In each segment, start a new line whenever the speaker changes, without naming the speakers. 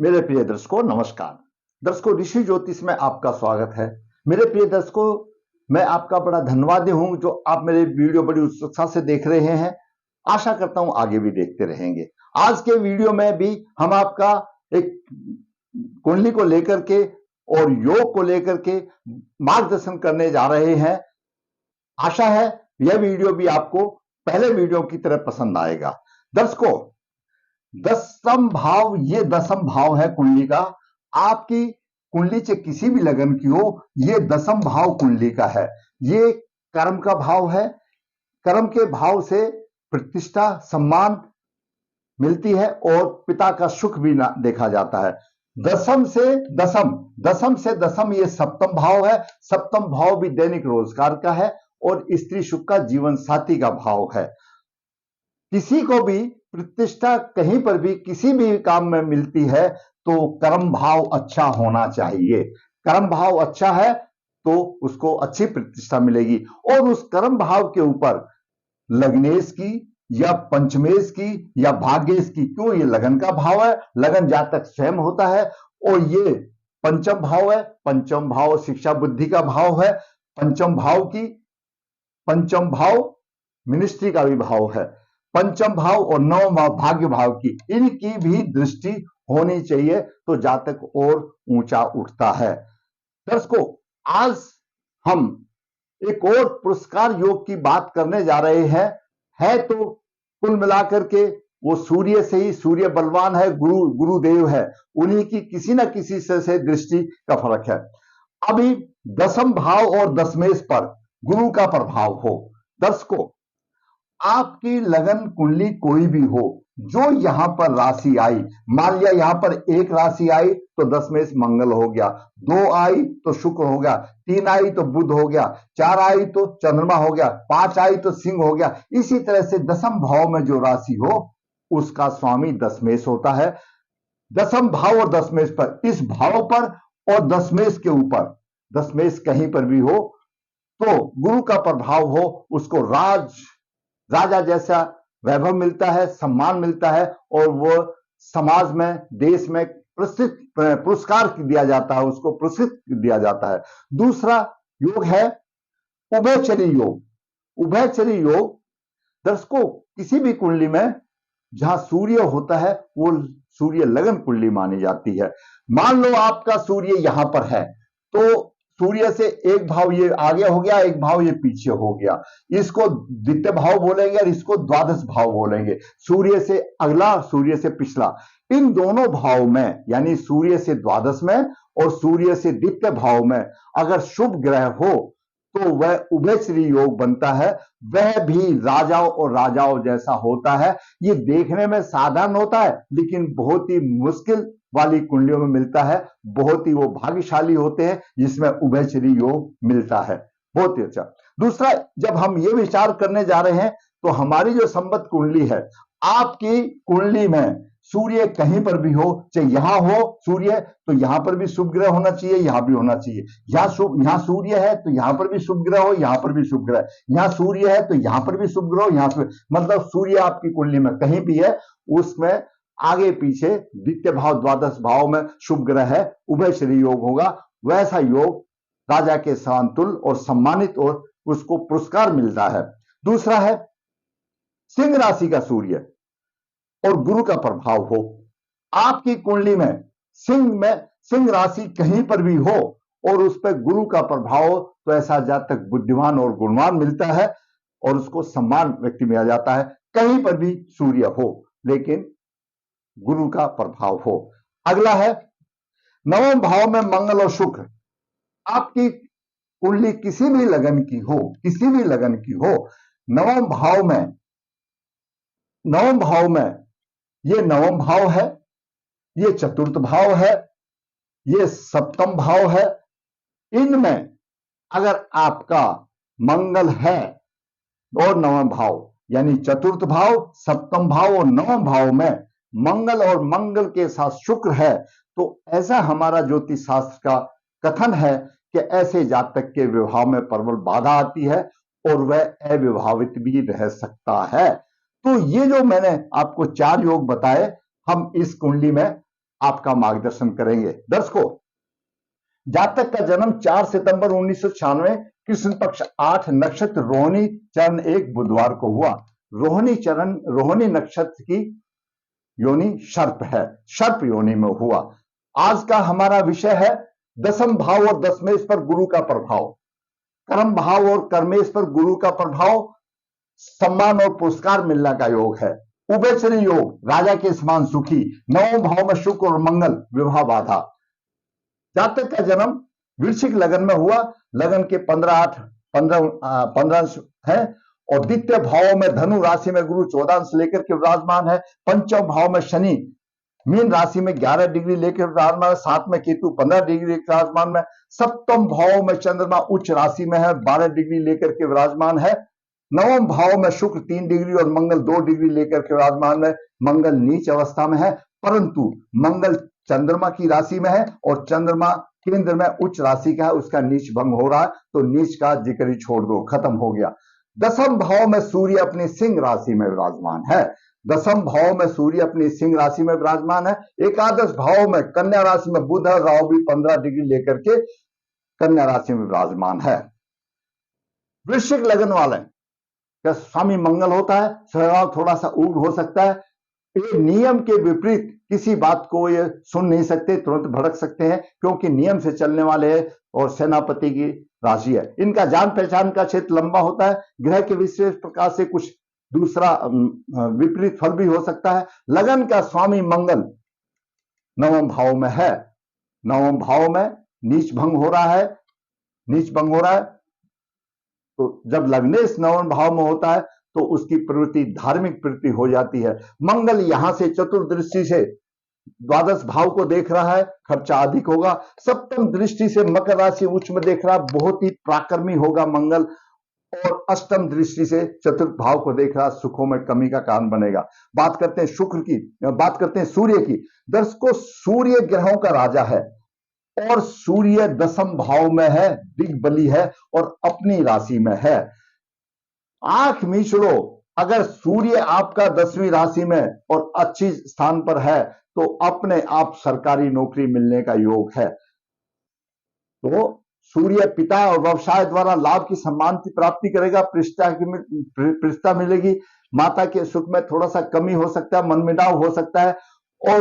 मेरे प्रिय दर्शकों नमस्कार। दर्शकों, ऋषि ज्योतिष में आपका स्वागत है। मेरे प्रिय दर्शकों, मैं आपका बड़ा धन्यवादी हूं जो आप मेरे वीडियो बड़ी उत्सुकता से देख रहे हैं। आशा करता हूं आगे भी देखते रहेंगे। आज के वीडियो में भी हम आपका एक कुंडली को लेकर के और योग को लेकर के मार्गदर्शन करने जा रहे हैं। आशा है यह वीडियो भी आपको पहले वीडियो की तरह पसंद आएगा। दर्शकों, दसम भाव, ये दसम भाव है कुंडली का। आपकी कुंडली से किसी भी लगन की हो, ये दसम भाव कुंडली का है। ये कर्म का भाव है। कर्म के भाव से प्रतिष्ठा, सम्मान मिलती है और पिता का सुख भी देखा जाता है। दसम से दसम, दसम से दसम ये सप्तम भाव है। सप्तम भाव भी दैनिक रोजगार का है और स्त्री सुख का, जीवन साथी का भाव है। किसी को भी प्रतिष्ठा कहीं पर भी किसी भी काम में मिलती है तो कर्म भाव अच्छा होना चाहिए। कर्म भाव अच्छा है तो उसको अच्छी प्रतिष्ठा मिलेगी। और उस कर्म भाव के ऊपर लग्नेश की या पंचमेश की या भाग्येश की, क्यों, ये लगन का भाव है। लगन जातक स्वयं होता है और ये पंचम भाव है। पंचम भाव शिक्षा बुद्धि का भाव है। पंचम भाव मिनिस्ट्री का भी भाव है। पंचम भाव और नवम भाव भाग्य भाव की, इनकी भी दृष्टि होनी चाहिए तो जातक और ऊंचा उठता है। दर्शकों, आज हम एक और पुरस्कार योग की बात करने जा रहे हैं। है तो कुल मिलाकर के वो सूर्य से ही, सूर्य बलवान है, गुरुदेव है, उन्हीं की किसी ना किसी से दृष्टि का फर्क है। अभी दसम भाव और दशमेश पर गुरु का प्रभाव हो। दर्शकों, आपकी लगन कुंडली कोई भी हो, जो यहां पर राशि आई, मान लिया यहां पर एक राशि आई तो दशमेश मंगल हो गया, 2 आई तो शुक्र हो गया, 3 आई तो बुध हो गया, 4 आई तो चंद्रमा हो गया, 5 आई तो सिंह हो गया। इसी तरह से दसम भाव में जो राशि हो उसका स्वामी दशमेश होता है। दसम भाव और दशमेश पर, इस भाव पर और दशमेश के ऊपर, दशमेश कहीं पर भी हो तो गुरु का प्रभाव हो, उसको राजा जैसा वैभव मिलता है, सम्मान मिलता है और वो समाज में, देश में पुरस्कार दिया जाता है, उसको पुरस्कृत दिया जाता है। दूसरा योग है उभयचरी योग। उभयचरी योग, दर्शकों, किसी भी कुंडली में जहां सूर्य होता है वो सूर्य लगन कुंडली मानी जाती है। मान लो आपका सूर्य यहां पर है तो सूर्य से एक भाव ये आगे हो गया, एक भाव ये पीछे हो गया, इसको द्वितीय भाव बोलेंगे और इसको द्वादश भाव बोलेंगे। सूर्य से अगला, सूर्य से पिछला, इन दोनों भाव में, यानी सूर्य से द्वादश में और सूर्य से द्वितीय भाव में अगर शुभ ग्रह हो तो वह उभयश्री योग बनता है। वह भी राजाओं और राजाओं जैसा होता है। ये देखने में साधारण होता है लेकिन बहुत ही मुश्किल वाली कुंडलियों में मिलता है। बहुत ही वो भाग्यशाली होते हैं जिसमें उभयचरी योग मिलता है। बहुत ही अच्छा। दूसरा, जब हम ये विचार करने जा रहे हैं तो हमारी जो संबद्ध कुंडली है, आपकी कुंडली में सूर्य कहीं पर भी हो, चाहे यहां हो सूर्य तो यहां पर भी शुभ ग्रह होना चाहिए, यहां भी होना चाहिए। यहां सूर्य है तो यहां पर भी शुभ ग्रह हो, यहां पर भी शुभ ग्रह। यहां सूर्य है तो यहां पर भी शुभ ग्रह हो, यहां पर, मतलब सूर्य आपकी कुंडली में कहीं भी है, उसमें आगे पीछे द्वितीय भाव, द्वादश भाव में शुभ ग्रह है, उभयश्री योग होगा। वैसा योग राजा के सांतुल और सम्मानित और उसको पुरस्कार मिलता है। दूसरा है सिंह राशि का सूर्य और गुरु का प्रभाव हो। आपकी कुंडली में सिंह राशि कहीं पर भी हो और उस पर गुरु का प्रभाव हो तो ऐसा जातक बुद्धिमान और गुणवान मिलता है और उसको सम्मान व्यक्ति मिला जाता है। कहीं पर भी सूर्य हो लेकिन गुरु का प्रभाव हो। अगला है नवम भाव में मंगल और शुक्र। आपकी कुंडली किसी भी लगन की हो, किसी भी लगन की हो, नवम भाव में ये नवम भाव है, ये चतुर्थ भाव है, ये सप्तम भाव है। इनमें अगर आपका मंगल है और नवम भाव, यानी चतुर्थ भाव, सप्तम भाव और नवम भाव में मंगल और मंगल के साथ शुक्र है तो ऐसा हमारा ज्योतिष शास्त्र का कथन है कि ऐसे जातक के विवाह में प्रबल बाधा आती है और वह अविवाहित भी रह सकता है। तो ये जो मैंने आपको 4 योग बताए, हम इस कुंडली में आपका मार्गदर्शन करेंगे। दर्शकों, जातक का जन्म 4 सितंबर 1996 कृष्ण पक्ष 8 नक्षत्र रोहिणी चरण 1 बुधवार को हुआ। रोहिणी नक्षत्र की योनि सर्प है, सर्प योनि में हुआ। आज का हमारा विषय है दसम भाव और दशमेश पर गुरु का प्रभाव, कर्म भाव और कर्मेश पर गुरु का प्रभाव, सम्मान और पुरस्कार मिलने का योग है। उभयचरी योग, राजा के समान सुखी, नवम भाव में शुक्र और मंगल, विवाह बाधा। जातक का जन्म वृश्चिक लगन में हुआ, लगन के 15 है, और द्वितीय भाव में धनु राशि में गुरु 14 अंश लेकर के विराजमान है। पंचम भाव में शनि मीन राशि में 11 डिग्री लेकर विराजमान है, 7 में केतु 15 डिग्री विराजमान में। सप्तम भाव में चंद्रमा उच्च राशि में है, 12 डिग्री लेकर के विराजमान है। नवम भाव में शुक्र 3 डिग्री और मंगल 2 डिग्री लेकर के विराजमान है। मंगल नीच अवस्था में है, परंतु मंगल चंद्रमा की राशि में है और चंद्रमा केंद्र में उच्च राशि का है, उसका नीच भंग हो रहा है, तो नीच का जिक्र ही छोड़ दो, खत्म हो गया। दसम भाव में सूर्य अपनी सिंह राशि में विराजमान है, दसम भाव में सूर्य अपनी सिंह राशि में विराजमान है। एकादश भाव में कन्या राशि में बुध और राहु भी 15 डिग्री लेकर के कन्या राशि में विराजमान है। वृश्चिक लगन वाले का स्वामी मंगल होता है, स्वभाव थोड़ा सा उग्र हो सकता है, ये नियम के विपरीत किसी बात को ये सुन नहीं सकते, तुरंत भड़क सकते हैं, क्योंकि नियम से चलने वाले हैं और सेनापति की राशि है। इनका जान पहचान का क्षेत्र लंबा होता है, ग्रह के विशेष प्रकार से कुछ दूसरा विपरीत फल भी हो सकता है। लगन का स्वामी मंगल नवम भाव में है, नवम भाव में नीच भंग हो रहा है, नीच भंग हो रहा है। तो जब लग्नेश नवम भाव में होता है तो उसकी प्रवृत्ति धार्मिक प्रवृत्ति हो जाती है। मंगल यहां से चतुर्दृष्टि से द्वादश भाव को देख रहा है, खर्चा अधिक होगा। सप्तम दृष्टि से मकर राशि उच्च में देख रहा है, बहुत ही पराक्रमी होगा मंगल। और अष्टम दृष्टि से चतुर्थ भाव को देख रहा, सुखों में कमी का कारण बनेगा। बात करते हैं शुक्र की, बात करते हैं सूर्य की। दर्शकों, सूर्य ग्रहों का राजा है और सूर्य दसम भाव में है, दिग्बली है और अपनी राशि में है। आंख मीच लो, अगर सूर्य आपका 10वीं राशि में और अच्छी स्थान पर है तो अपने आप सरकारी नौकरी मिलने का योग है। तो सूर्य पिता और व्यवसाय द्वारा लाभ की सम्मान की प्राप्ति करेगा, प्रतिष्ठा मिलेगी। माता के सुख में थोड़ा सा कमी हो सकता है, मनमुटाव हो सकता है। और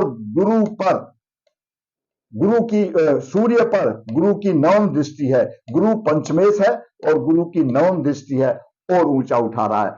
सूर्य पर गुरु की नवम दृष्टि है, गुरु पंचमेश है और गुरु की नवम दृष्टि है और ऊंचा उठा रहा है।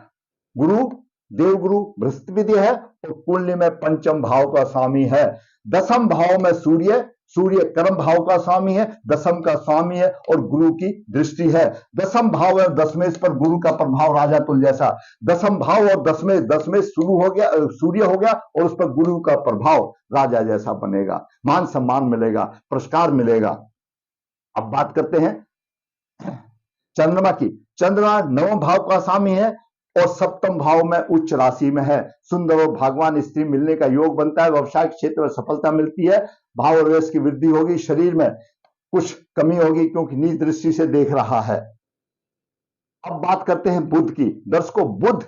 गुरु देवगुरु बृहस्पति है और कुंडली में पंचम भाव का स्वामी है। दसम भाव में सूर्य कर्म भाव का स्वामी है, दसम का स्वामी है और गुरु की दृष्टि है। दसम भाव और दशमेश पर गुरु का प्रभाव राजा तुल जैसा। दसम भाव और दशमेश शुरू हो गया, सूर्य हो गया और उस पर गुरु का प्रभाव राजा जैसा बनेगा, मान सम्मान मिलेगा, पुरस्कार मिलेगा। अब बात करते हैं चंद्रमा की। चंद्रमा नवम भाव का स्वामी है और सप्तम भाव में उच्च राशि में है। सुंदर और भाग्यवान स्त्री मिलने का योग बनता है, व्यवसाय क्षेत्र में सफलता मिलती है, भाव और यश की वृद्धि होगी, शरीर में कुछ कमी होगी क्योंकि नीच दृष्टि से देख रहा है। अब बात करते हैं बुध की। दर्शकों, बुध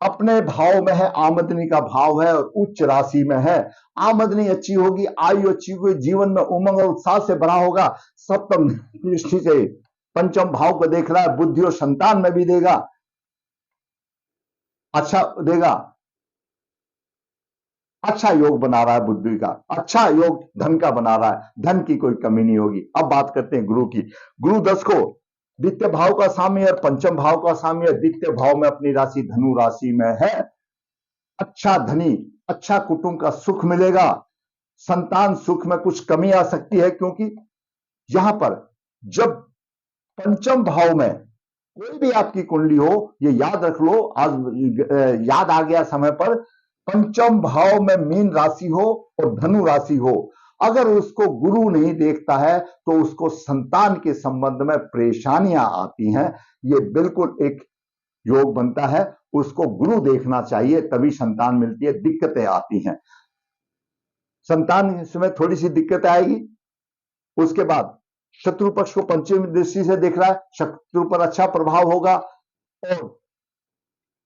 अपने भाव में है, आमदनी का भाव है और उच्च राशि में है। आमदनी अच्छी होगी, आयु अच्छी होगी, जीवन में उमंग और उत्साह से भरा होगा। सप्तम दृष्टि से पंचम भाव को देख रहा है, बुद्धि और संतान में भी देगा, अच्छा देगा, अच्छा योग बना रहा है बुद्धि का, अच्छा योग धन का बना रहा है, धन की कोई कमी नहीं होगी। अब बात करते हैं गुरु की। गुरु दर्शकों द्वितीय भाव का स्वामी और पंचम भाव का स्वामी है। द्वितीय भाव में अपनी राशि धनु राशि में है। अच्छा धनी, अच्छा कुटुंब का सुख मिलेगा। संतान सुख में कुछ कमी आ सकती है, क्योंकि यहां पर जब पंचम भाव में कोई भी आपकी कुंडली हो, ये याद रख लो, आज याद आ गया समय पर, पंचम भाव में मीन राशि हो और धनु राशि हो, अगर उसको गुरु नहीं देखता है तो उसको संतान के संबंध में परेशानियां आती हैं। ये बिल्कुल एक योग बनता है, उसको गुरु देखना चाहिए, तभी संतान मिलती है। दिक्कतें आती हैं, संतान में थोड़ी सी दिक्कत आएगी। उसके बाद शत्रु पक्ष को पंचमी दृष्टि से देख रहा है, शत्रु पर अच्छा प्रभाव होगा और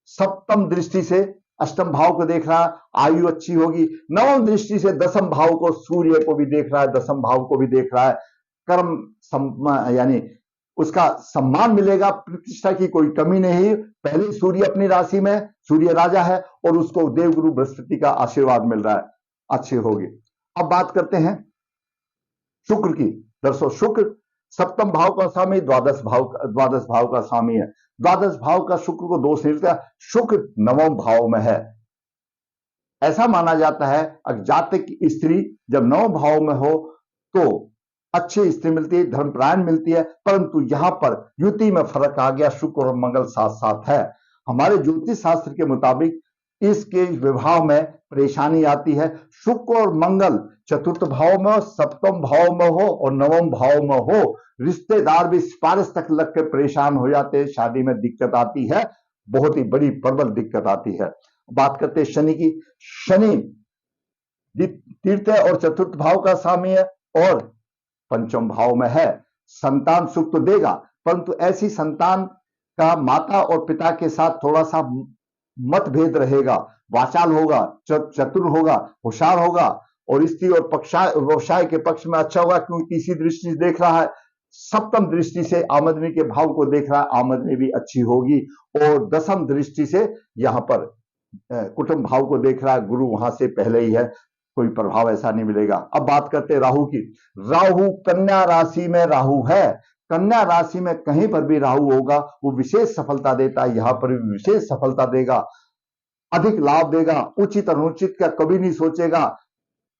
सप्तम दृष्टि से अष्टम भाव को देख रहा है, आयु अच्छी होगी। नवम दृष्टि से दसम भाव को, सूर्य को भी देख रहा है, दसम भाव को भी देख रहा है। कर्म यानी उसका सम्मान मिलेगा, प्रतिष्ठा की कोई कमी नहीं। पहले सूर्य अपनी राशि में, सूर्य राजा है और उसको देवगुरु बृहस्पति का आशीर्वाद मिल रहा है, अच्छी होगी। अब बात करते हैं शुक्र की। दरअसल शुक्र सप्तम भाव का स्वामी, द्वादश भाव का स्वामी है। द्वादश भाव का शुक्र को दोष नहीं देता। शुक्र नवम भाव में है। ऐसा माना जाता है जातक की स्त्री जब नवम भाव में हो तो अच्छी स्त्री मिलती है, धर्मपरायण मिलती है। परंतु यहां पर युति में फर्क आ गया, शुक्र और मंगल साथ साथ है। हमारे ज्योतिष शास्त्र के मुताबिक इसके विवाह में परेशानी आती है। शुक्र और मंगल चतुर्थ भाव में हो, सप्तम भाव में हो और नवम भाव में हो, रिश्तेदार भी सिफारिश तक लग के परेशान हो जाते हैं, शादी में दिक्कत आती है, बहुत ही बड़ी प्रबल दिक्कत आती है। बात करते हैं शनि की। शनि तृतीय और चतुर्थ भाव का स्वामी है और पंचम भाव में है। संतान सुख तो देगा, परंतु ऐसी संतान का माता और पिता के साथ थोड़ा सा मतभेद रहेगा, वाचाल होगा, चतुर होगा, होशियार होगा और स्त्री और व्यवसाय के पक्ष में अच्छा होगा, क्योंकि तीसरी दृष्टि से देख रहा है, सप्तम दृष्टि से आमदनी के भाव को देख रहा है, आमदनी भी अच्छी होगी। और दसम दृष्टि से यहां पर कुटुंब भाव को देख रहा है, गुरु वहां से पहले ही है, कोई प्रभाव ऐसा नहीं मिलेगा। अब बात करते हैं राहु की। राहु कन्या राशि में राहु है। कन्या राशि में कहीं पर भी राहु होगा वो विशेष सफलता देता है, यहां पर भी विशेष सफलता देगा, अधिक लाभ देगा, उचित अनुचित का कभी नहीं सोचेगा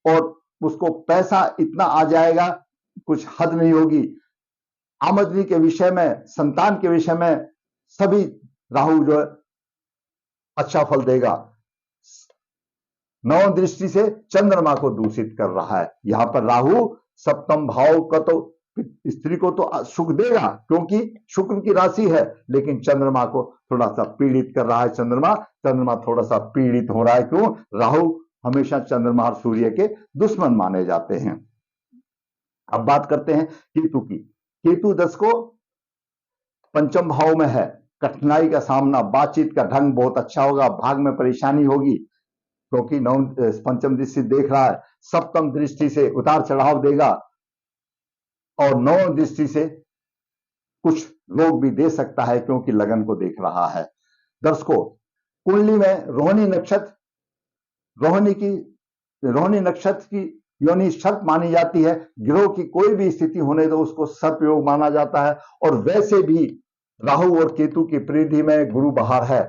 और उसको पैसा इतना आ जाएगा कुछ हद नहीं होगी। आमदनी के विषय में, संतान के विषय में सभी राहु जो है अच्छा फल देगा। नवम दृष्टि से चंद्रमा को दूषित कर रहा है। यहां पर राहु सप्तम भाव का तो स्त्री को तो सुख देगा क्योंकि शुक्र की राशि है, लेकिन चंद्रमा को थोड़ा सा पीड़ित कर रहा है। चंद्रमा थोड़ा सा पीड़ित हो रहा है। क्यों? राहु हमेशा चंद्रमा और सूर्य के दुश्मन माने जाते हैं। अब बात करते हैं केतु की। केतु 10 को पंचम भाव में है। कठिनाई का सामना, बातचीत का ढंग बहुत अच्छा होगा, भाग में परेशानी होगी क्योंकि पंचम दृष्टि देख रहा है, सप्तम दृष्टि से उतार चढ़ाव देगा और नवम दृष्टि से कुछ रोग भी दे सकता है क्योंकि लगन को देख रहा है। दर्शकों, कुंडली में रोहिणी नक्षत्र की योनि शर्त मानी जाती है। ग्रहों की कोई भी स्थिति होने दो उसको सर्पयोग माना जाता है और वैसे भी राहु और केतु की परिधि में गुरु बाहर है,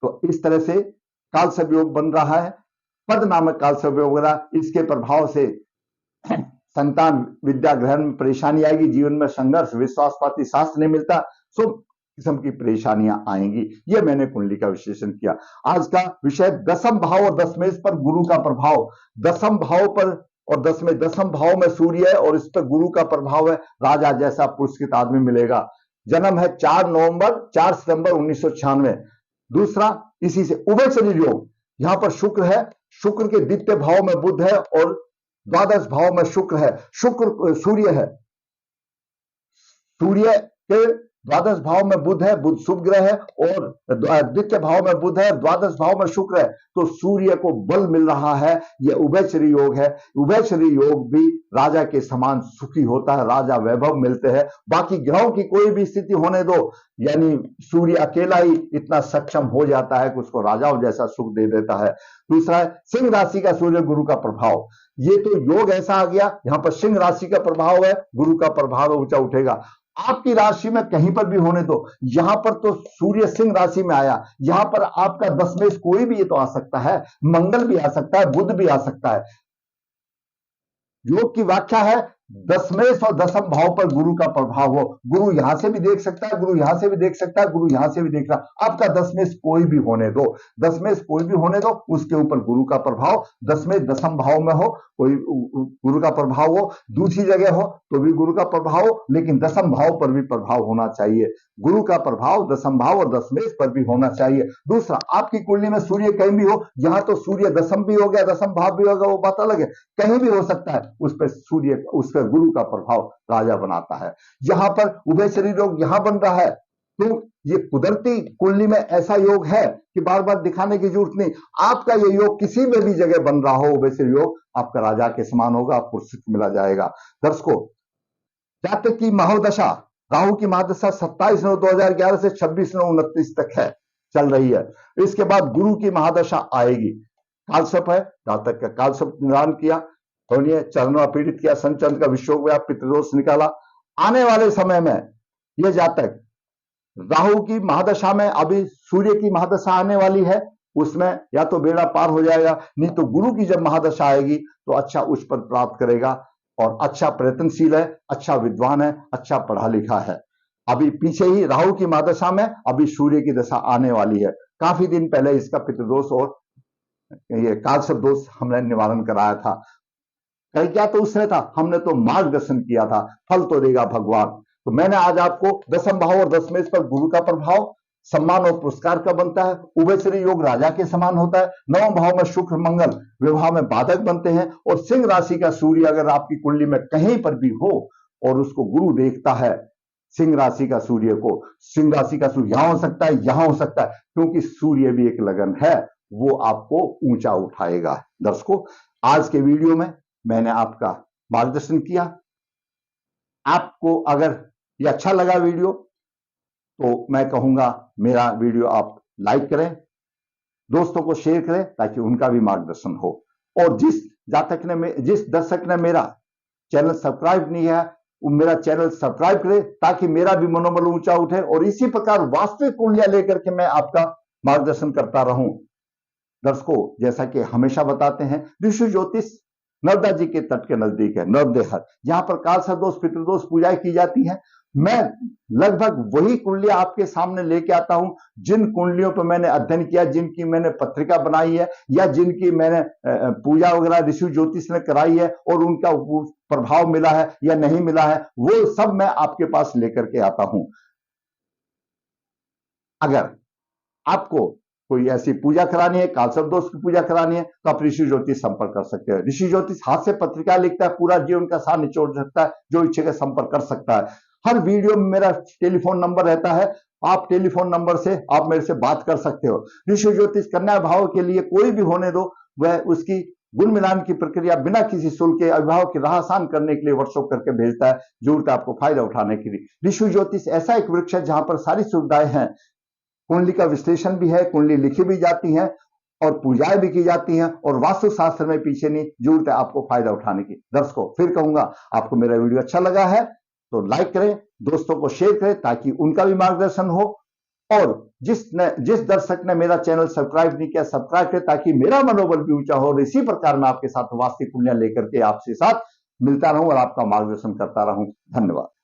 तो इस तरह से काल सर्प योग बन रहा है। पद नामक काल सर्प योग हो रहा है। इसके प्रभाव से संतान विद्या ग्रहण में परेशानी आएगी, जीवन में संघर्ष, विश्वासपाती शास्त्र नहीं मिलता, सब किस्म की परेशानियां आएंगी। यह मैंने कुंडली का विश्लेषण किया। आज का विषय दसम भाव और दशमेश पर गुरु का प्रभाव। दसम भाव पर और दसम भाव में सूर्य है और इस पर गुरु का प्रभाव है। राजा जैसा पुरस्कृत आदमी मिलेगा। जन्म है 4 सितंबर 1996। दूसरा इसी से उभयचरी योग। यहां पर शुक्र है, शुक्र के द्वितीय भाव में बुध है और द्वादश भाव में शुक्र है। सूर्य है, सूर्य के द्वादश भाव में बुध है, बुध शुभ ग्रह है और द्वितीय भाव में बुध है, द्वादश भाव में शुक्र है, तो सूर्य को बल मिल रहा है। यह उभयचरी योग है। उभयचरी योग भी राजा के समान सुखी होता है, राजा वैभव मिलते हैं। बाकी ग्रहों की कोई भी स्थिति होने दो, यानी सूर्य अकेला ही इतना सक्षम हो जाता है कि उसको राजाओं जैसा सुख दे देता है। दूसरा है सिंह राशि का सूर्य गुरु का प्रभाव। ये तो योग ऐसा आ गया, यहां पर सिंह राशि का प्रभाव है, गुरु का प्रभाव ऊंचा उठेगा। आपकी राशि में कहीं पर भी होने दो, यहां पर तो सूर्य सिंह राशि में आया, यहां पर आपका दशमेश कोई भी ये तो आ सकता है, मंगल भी आ सकता है, बुध भी आ सकता है। योग की व्याख्या है दशमेश और दसम भाव पर गुरु का प्रभाव हो। गुरु यहां से भी देख सकता है, गुरु यहां से भी देख सकता है, गुरु यहां से भी देख रहा है। आपका दशमेश कोई भी होने दो, दशमेश कोई भी होने दो, उसके ऊपर गुरु का प्रभाव। दशमेश दसम भाव में हो, कोई गुरु का प्रभाव हो, दूसरी जगह हो तो भी गुरु का प्रभाव हो, लेकिन दसम भाव पर भी प्रभाव होना चाहिए। गुरु का प्रभाव दसम भाव और दशमेश पर भी होना चाहिए। दूसरा, आपकी कुंडली में सूर्य कहीं भी हो, यहां तो सूर्य दसम भी हो गया, दसम भाव भी होगा, वो बात अलग है, कहीं भी हो सकता है, उस पर सूर्य, उस पर गुरु का प्रभाव राजा बनाता है। यहां पर उभयचरी योग यहां बन रहा है, तो ये कुदरती कुंडली में ऐसा योग है कि बार बार दिखाने की जरूरत नहीं। आपका ये योग किसी में भी जगह बन रहा हो, वैसे योग आपका राजा के समान होगा, आपको सुख मिला जाएगा। दर्शकों, जातक की महादशा, राहु की महादशा 27/9/2011 से 26/9/29 तक है, चल रही है। इसके बाद गुरु की महादशा आएगी। कालसर्प है, जातक का कालसर्प निवारण किया, चरणों पीड़ित किया, संचंद का विशोक व्याप पितृदोष निकाला। आने वाले समय में यह जातक राहु की महादशा में, अभी सूर्य की महादशा आने वाली है, उसमें या तो बेड़ा पार हो जाएगा, नहीं तो गुरु की जब महादशा आएगी तो अच्छा उच्च पद प्राप्त करेगा और अच्छा प्रयत्नशील है, अच्छा विद्वान है, अच्छा पढ़ा लिखा है। अभी पीछे ही राहु की महादशा में अभी सूर्य की दशा आने वाली है। काफी दिन पहले इसका पितृदोष और ये कालसर्प दोष हमने निवारण कराया था। कहीं क्या तो उसने था, हमने तो मार्गदर्शन किया था, फल तो देगा भगवान। तो मैंने आज आपको दशम भाव और दशमेश पर गुरु का प्रभाव सम्मान और पुरस्कार का बनता है। उभयश्री योग राजा के समान होता है। नवम भाव में शुक्र मंगल विवाह में बाधक बनते हैं। और सिंह राशि का सूर्य अगर आपकी कुंडली में कहीं पर भी हो और उसको गुरु देखता है, सिंह राशि का सूर्य को, सिंह राशि का सूर्य यहां हो सकता है, यहां हो सकता है, क्योंकि सूर्य भी एक लगन है, वो आपको ऊंचा उठाएगा। दर्शकों, आज के वीडियो में मैंने आपका मार्गदर्शन किया। आपको अगर ये अच्छा लगा वीडियो तो मैं कहूंगा मेरा वीडियो आप लाइक करें, दोस्तों को शेयर करें ताकि उनका भी मार्गदर्शन हो। और जिस दर्शक ने मेरा चैनल सब्सक्राइब नहीं है, वो मेरा चैनल सब्सक्राइब करें ताकि मेरा भी मनोबल ऊंचा उठे और इसी प्रकार वास्तविक कुंडलियां लेकर के मैं आपका मार्गदर्शन करता रहूं। दर्शकों, जैसा कि हमेशा बताते हैं, ऋषि ज्योतिष नर्मदा जी के तट के नजदीक है, नर्मदेहर, जहां पर कालसर्प दोष पितृदोष पूजाएं की जाती हैं। मैं लगभग वही कुंडलियां आपके सामने लेके आता हूं जिन कुंडलियों पर मैंने अध्ययन किया, जिनकी मैंने पत्रिका बनाई है या जिनकी मैंने पूजा वगैरह ऋषि ज्योतिष ने कराई है और उनका प्रभाव मिला है या नहीं मिला है, वो सब मैं आपके पास लेकर के आता हूं। अगर आपको कोई ऐसी पूजा करानी है, कालसर्प दोष की पूजा करानी है, तो आप ऋषि ज्योतिष संपर्क कर सकते हैं। ऋषि ज्योतिष हाथ से पत्रिका लिखता है, पूरा जीवन का सार निचोड़ सकता है, जो इच्छे का संपर्क कर सकता है। हर वीडियो में मेरा टेलीफोन नंबर रहता है, आप टेलीफोन नंबर से आप मेरे से बात कर सकते हो। ऋषि ज्योतिष कन्या भाव के लिए कोई भी होने दो, वह उसकी गुण मिलान की प्रक्रिया बिना किसी शुल्क के अभिभावक की राह आसान करने के लिए व्हाट्सएप करके भेजता है। जरूरत है आपको फायदा उठाने के लिए। ऋषि ज्योतिष ऐसा एक वृक्ष है जहां पर सारी सुविधाएं हैं। कुंडली का विश्लेषण भी है, कुंडली लिखी भी जाती है और पूजाएं भी की जाती हैं और वास्तु शास्त्र में पीछे नहीं। जरूरत है आपको फायदा उठाने की। दर्शकों, फिर कहूंगा, आपको मेरा वीडियो अच्छा लगा है तो लाइक करें, दोस्तों को शेयर करें ताकि उनका भी मार्गदर्शन हो। और जिस दर्शक ने मेरा चैनल सब्सक्राइब नहीं किया, सब्सक्राइब करें ताकि मेरा मनोबल भी ऊंचा हो। और इसी प्रकार मैं आपके साथ वास्तविक कुंडलियां लेकर के आपसे साथ मिलता रहूं और आपका मार्गदर्शन करता रहूं। धन्यवाद।